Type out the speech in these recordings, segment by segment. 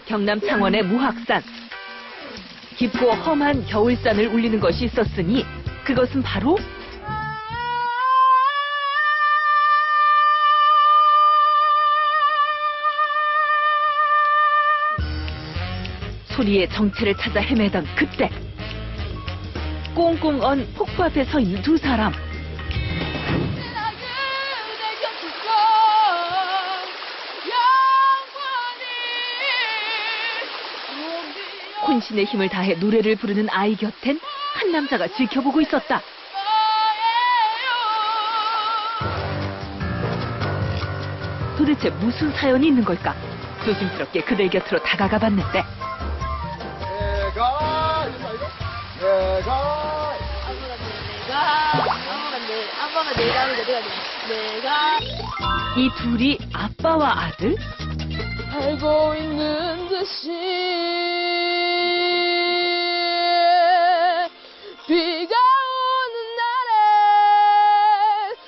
경남 창원의 무학산. 깊고 험한 겨울산을 울리는 것이 있었으니 그것은 바로 소리의 정체를 찾아 헤매던 그때 꽁꽁 언 폭포 앞에 서 있는 두 사람. 혼신의 힘을 다해 노래를 부르는 아이 곁엔 한 남자가 지켜보고 있었다. 도대체 무슨 사연이 있는 걸까? 조심스럽게 그들 곁으로 다가가 봤는데 이 둘이 아빠와 아들? 알고 있는 듯이 비가 오는 날에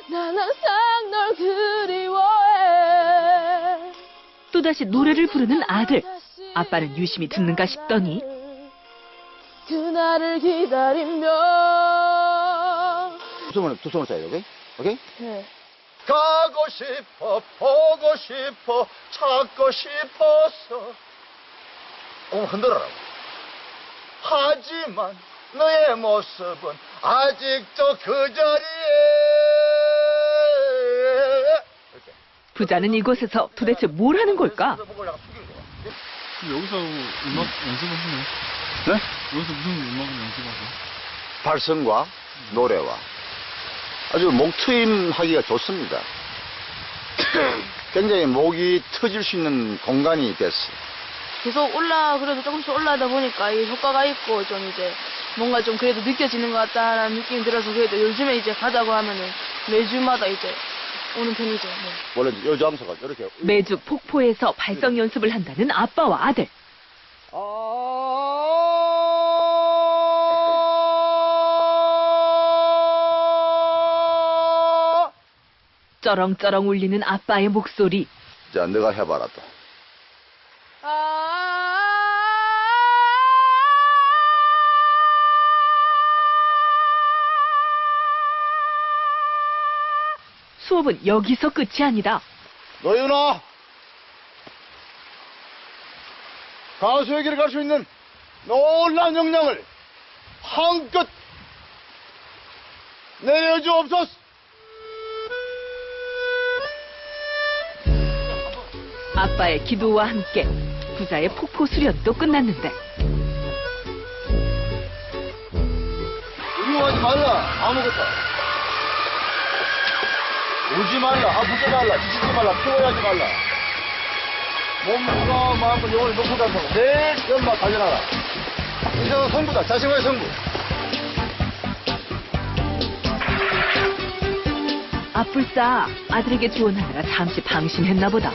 난 항상 널 그리워해. 또다시 노래를 부르는 아들. 아빠는 유심히 듣는가 싶더니 그날을 기다리며 두 손을 써야 돼, 오케이? 오케이? 네. 가고 싶어, 보고 싶어, 찾고 싶어서 흔들어라. 하지만 너의 모습은 아직도 그 자리에. 이렇게. 부자는 이곳에서 도대체 뭘 하는 걸까? 여기서 음악 연습하시나요? 네? 여기서 무슨 음악을 연습하세요? 발성과 노래와 아주 목 트임하기가 좋습니다. 굉장히 목이 터질 수 있는 공간이 됐어요. 계속 그래도 조금씩 올라가다 보니까 이 효과가 있고 좀 이제 뭔가 좀 그래도 느껴지는 것 같다라는 느낌이 들어서 그래도 요즘에 이제 가자고 하면은 매주마다 이제 오는 편이죠. 네. 원래 이 장소가 이렇게 매주 폭포에서 발성 연습을 한다는 아빠와 아들. 쩌렁쩌렁 울리는 아빠의 목소리. 자, 너가 해봐라 또. 수업은 여기서 끝이 아니다. 노윤아, 가수의 길을 갈 수 있는 놀라운 역량을 한껏 내려주옵소서. 아빠의 기도와 함께 부자의 폭포 수련도 끝났는데 두려워하지 말라. 아무것도 울지 말라. 아프지 말라. 지치지 말라. 피곤하지 말라. 몸과 마음과 영혼을 놓고 다니고 내 연마 달려나라. 인생은 성부다. 자신과의 성부. 아뿔싸 아들에게 조언하느라 잠시 방심했나 보다.